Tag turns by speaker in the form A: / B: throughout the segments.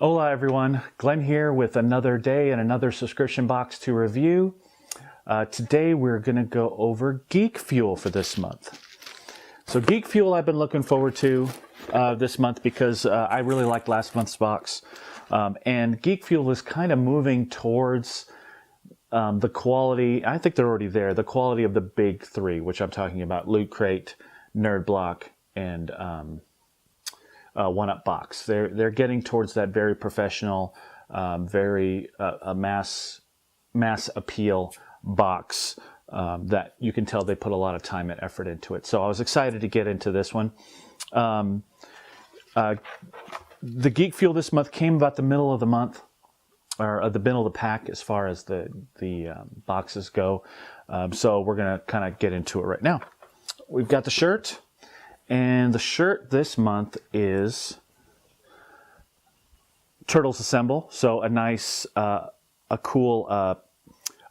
A: Hola everyone, Glenn here with another day and another subscription box to review. Today we're going to go over Geekfuel for this month. So Geekfuel I've been looking forward to this month because I really liked last month's box. And Geekfuel is kind of moving towards the quality, I think they're already there, the quality of the big three, which I'm talking about Loot Crate, Nerd Block, and one-up box. They're getting towards that very professional, very mass appeal box that you can tell they put a lot of time and effort into it. So I was excited to get into this one. The Geekfuel this month came about the middle of the month, or the middle of the pack as far as the boxes go. So we're going to kind of get into it right now. We've got the shirt. And the shirt this month is Turtles Assemble. So a nice, a cool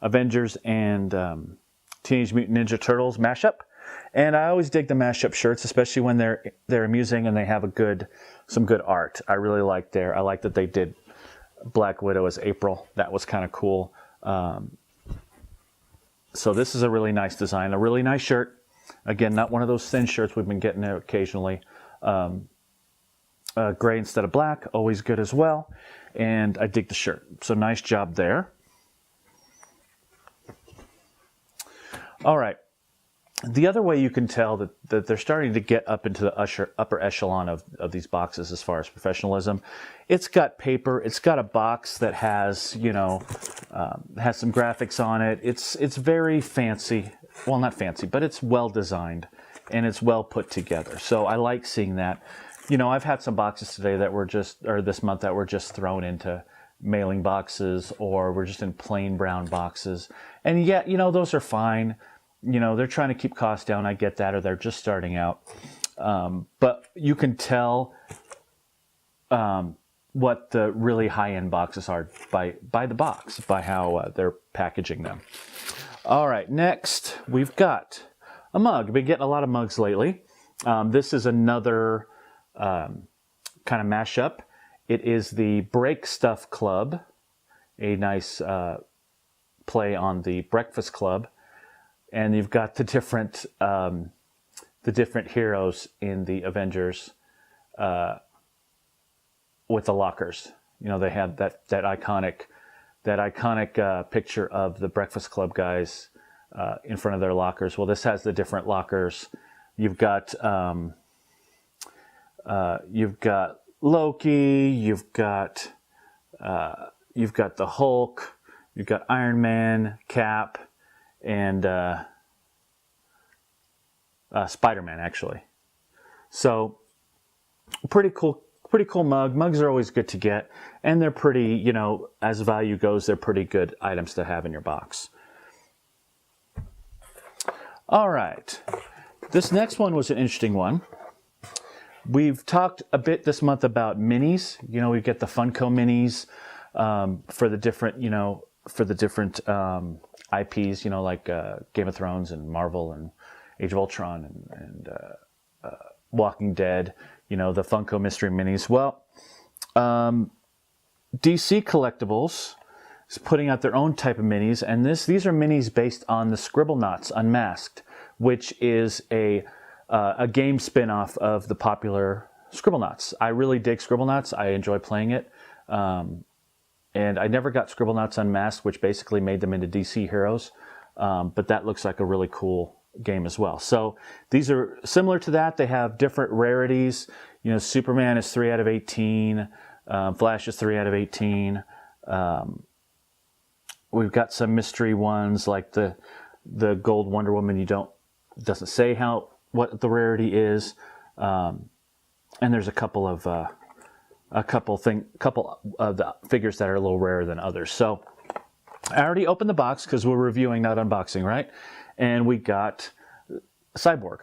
A: Avengers and Teenage Mutant Ninja Turtles mashup. And I always dig the mashup shirts, especially when they're amusing and they have some good art. I really like I like that they did Black Widow as April. That was kind of cool. So this is a really nice design, a really nice shirt. Again, not one of those thin shirts we've been getting occasionally. Gray instead of black, always good as well. And I dig the shirt. So nice job there. All right. The other way you can tell that they're starting to get up into the upper echelon of these boxes as far as professionalism. It's got paper. It's got a box that has, has some graphics on it. It's very fancy. Well, not fancy, but it's well designed and it's well put together. So I like seeing that. I've had some boxes today that were this month that were just thrown into mailing boxes or were just in plain brown boxes. And yet, those are fine. They're trying to keep costs down. I get that, or they're just starting out. But you can tell what the really high-end boxes are by the box, by how they're packaging them. All right, next we've got a mug. Been getting a lot of mugs lately. This is another kind of mashup. It is the Break Stuff Club, a nice play on the Breakfast Club. And you've got the different heroes in the Avengers with the lockers. They have that iconic picture of the Breakfast Club guys in front of their lockers. Well, this has the different lockers. You've got Loki. You've got the Hulk. You've got Iron Man, Cap, and Spider-Man, actually. So pretty cool mug. Mugs are always good to get, and they're pretty, as value goes, they're pretty good items to have in your box. All right. This next one was an interesting one. We've talked a bit this month about minis. We get the Funko minis for the different, IPs, like Game of Thrones and Marvel and Age of Ultron and Walking Dead, the Funko Mystery Minis. Well, DC Collectibles is putting out their own type of minis, and these are minis based on the Scribblenauts Unmasked, which is a game spin-off of the popular Scribblenauts. I really dig Scribblenauts. I enjoy playing it. And I never got Scribblenauts Unmasked, which basically made them into DC heroes. But that looks like a really cool game as well. So these are similar to that. They have different rarities. Superman is 3 out of 18. Flash is 3 out of 18. We've got some mystery ones like the Gold Wonder Woman. Doesn't say what the rarity is. And there's a couple of the figures that are a little rarer than others. So I already opened the box because we're reviewing, not unboxing, right? And we got Cyborg.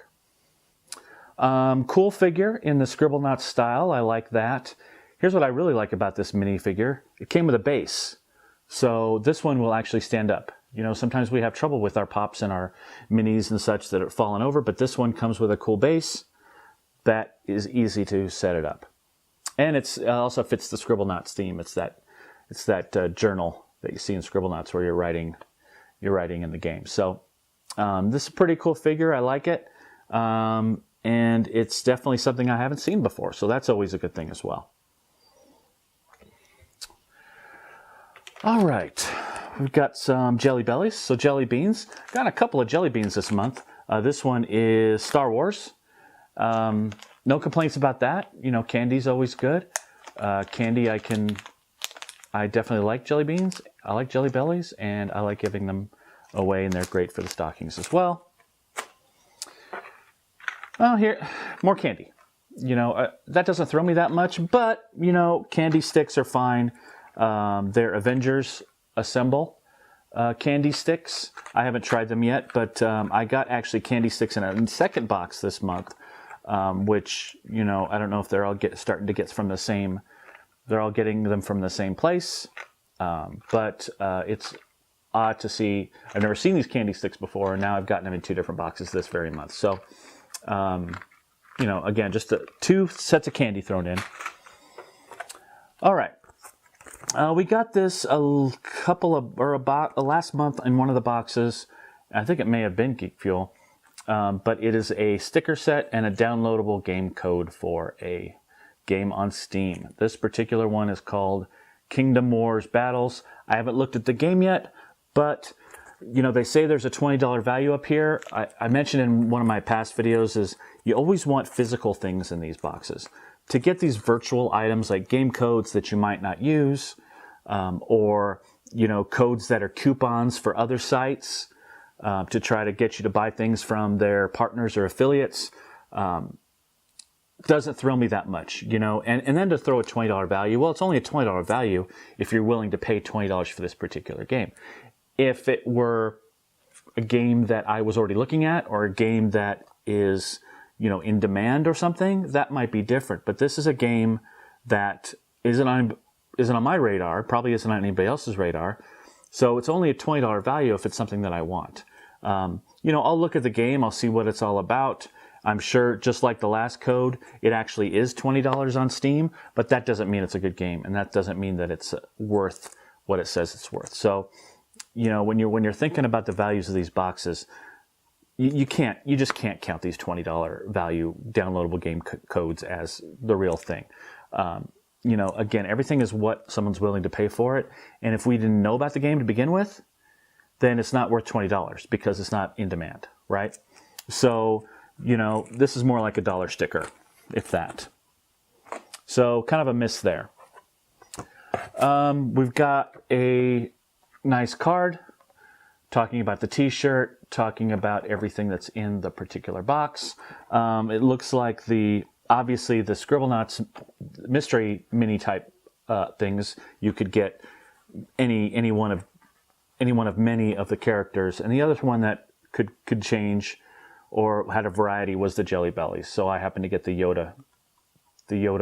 A: Cool figure in the Scribblenauts style. I like that. Here's what I really like about this minifigure. It came with a base. So this one will actually stand up. Sometimes we have trouble with our pops and our minis and such that are falling over, but this one comes with a cool base that is easy to set it up. And it also fits the Scribblenauts theme. It's that journal that you see in Scribblenauts where you're writing in the game. So this is a pretty cool figure. I like it. And it's definitely something I haven't seen before. So that's always a good thing as well. All right. We've got some Jelly Bellies. So Jelly Beans. Got a couple of Jelly Beans this month. This one is Star Wars. No complaints about that. You know, candy's always good. Candy, I definitely like Jelly Beans. I like Jelly Bellies, and I like giving them away, and they're great for the stockings as well. Well, here, more candy. You know, that doesn't throw me that much, but, you know, candy sticks are fine. They're Avengers Assemble candy sticks. I haven't tried them yet, but I got actually candy sticks in a second box this month. Which, you know, I don't know if they're all starting to get from the same, they're all getting them from the same place. But it's odd to see, I've never seen these candy sticks before, and now I've gotten them in 2 different boxes this very month. So, you know, again, just 2 sets of candy thrown in. All right. We got this last month in one of the boxes. I think it may have been Geekfuel. But it is a sticker set and a downloadable game code for a game on Steam. This particular one is called Kingdom Wars Battles. I haven't looked at the game yet, but you know, they say there's a $20 value up here. I mentioned in one of my past videos is you always want physical things in these boxes. To get these virtual items like game codes that you might not use, or you know, codes that are coupons for other sites, to try to get you to buy things from their partners or affiliates, doesn't thrill me that much, you know. And then to throw a $20 value, well, it's only a $20 value if you're willing to pay $20 for this particular game. If it were a game that I was already looking at, or a game that is, you know, in demand or something, that might be different. But this is a game that isn't on my radar, probably isn't on anybody else's radar. So it's only a $20 value if it's something that I want. You know, I'll look at the game, I'll see what it's all about. I'm sure, just like the last code, it actually is $20 on Steam, but that doesn't mean it's a good game, and that doesn't mean that it's worth what it says it's worth. So, you know, when you're thinking about the values of these boxes, you just can't count these $20 value downloadable game codes as the real thing. You know, again, everything is what someone's willing to pay for it, and if we didn't know about the game to begin with, then it's not worth $20 because it's not in demand, right? So, you know, this is more like a dollar sticker, if that. So, kind of a miss there. We've got a nice card talking about the t-shirt, talking about everything that's in the particular box. It looks like obviously the Scribblenauts mystery mini type things, you could get any one of many of the characters, and the other one that could change or had a variety was the Jelly Bellies. So I happened to get the Yoda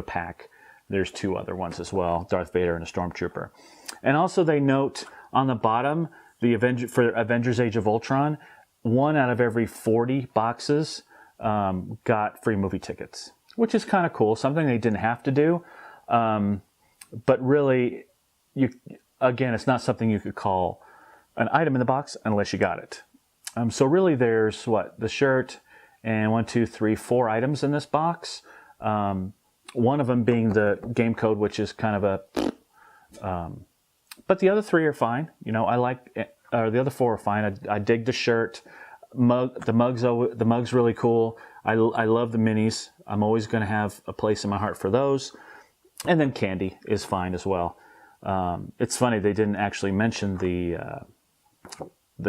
A: pack. There's 2 other ones as well, Darth Vader and a Stormtrooper. And also they note on the bottom, for Avengers Age of Ultron, 1 out of every 40 boxes got free movie tickets, which is kind of cool, something they didn't have to do. But really, again, it's not something you could call an item in the box unless you got it. So really there's the shirt and 1, 2, 3, 4 items in this box. One of them being the game code, which is kind of but the other 3 are fine. You know, the other 4 are fine. I dig the shirt. The mug's really cool. I love the minis. I'm always going to have a place in my heart for those. And then candy is fine as well. It's funny, they didn't actually mention the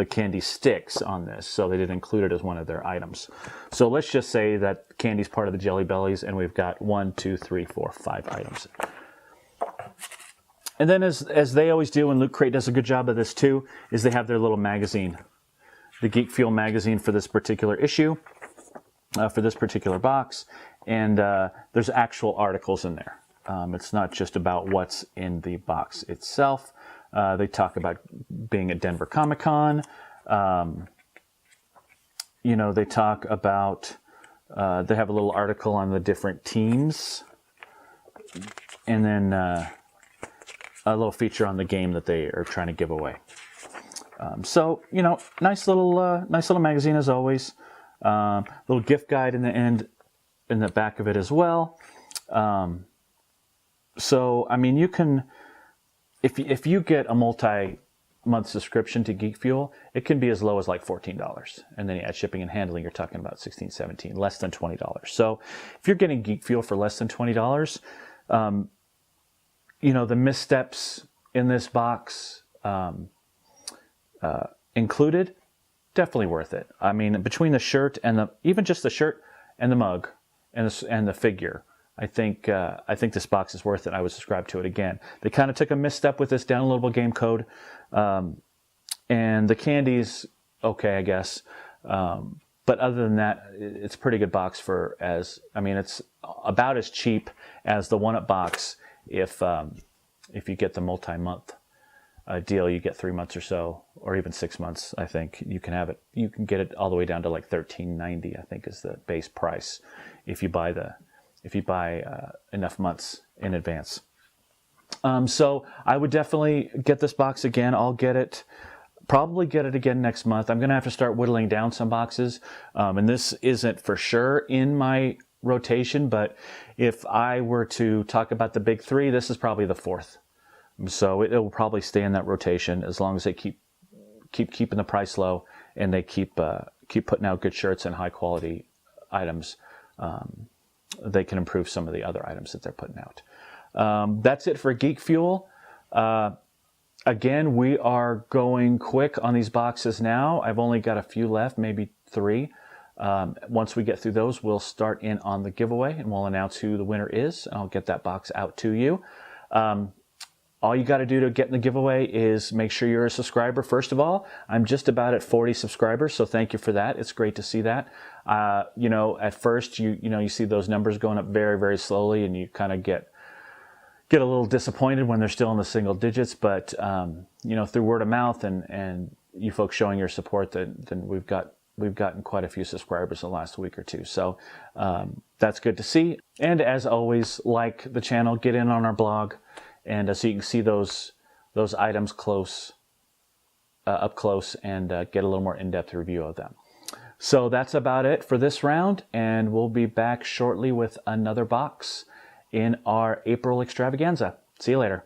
A: candy sticks on this, so they didn't include it as one of their items. So let's just say that candy's part of the Jelly Bellies, and we've got 1, 2, 3, 4, 5 items. And then as they always do, and Loot Crate does a good job of this too, is they have their little magazine, the Geekfuel magazine for this particular issue, for this particular box, and there's actual articles in there. It's not just about what's in the box itself. They talk about being at Denver Comic-Con. You know, they talk about, they have a little article on the different teams and then a little feature on the game that they are trying to give away. So, you know, nice little magazine as always. Little gift guide in the end, in the back of it as well. So, I mean, you can, if you get a multi-month subscription to Geekfuel, it can be as low as like $14. And then you add shipping and handling, you're talking about $16, $17, less than $20. So if you're getting Geekfuel for less than $20, you know, the missteps in this box included, definitely worth it. I mean, between the shirt and even just the shirt and the mug and the figure, I think this box is worth it. I would subscribe to it again. They kind of took a misstep with this downloadable game code, and the candy's okay, I guess. But other than that, it's a pretty good box it's about as cheap as the 1-Up box. If you get the multi-month deal, you get 3 months or so, or even 6 months. I think you can have it. You can get it all the way down to like $13.90. I think is the base price if you buy enough months in advance. So I would definitely get this box again. I'll probably get it again next month. I'm going to have to start whittling down some boxes. And this isn't for sure in my rotation, but if I were to talk about the big three, this is probably the fourth. So it will probably stay in that rotation as long as they keep keeping the price low and they keep putting out good shirts and high quality items. They can improve some of the other items that they're putting out. That's it for Geekfuel. Again, we are going quick on these boxes now. I've only got a few left, maybe 3. Once we get through those, we'll start in on the giveaway and we'll announce who the winner is. I'll get that box out to you. All you got to do to get in the giveaway is make sure you're a subscriber. First of all, I'm just about at 40 subscribers, so thank you for that. It's great to see that. You know, at first, you see those numbers going up very, very slowly, and you kind of get a little disappointed when they're still in the single digits. But you know, through word of mouth and you folks showing your support, then we've gotten quite a few subscribers in the last week or two. So that's good to see. And as always, like the channel, get in on our blog. And so you can see those items up close and get a little more in-depth review of them. So that's about it for this round, and we'll be back shortly with another box in our April extravaganza. See you later.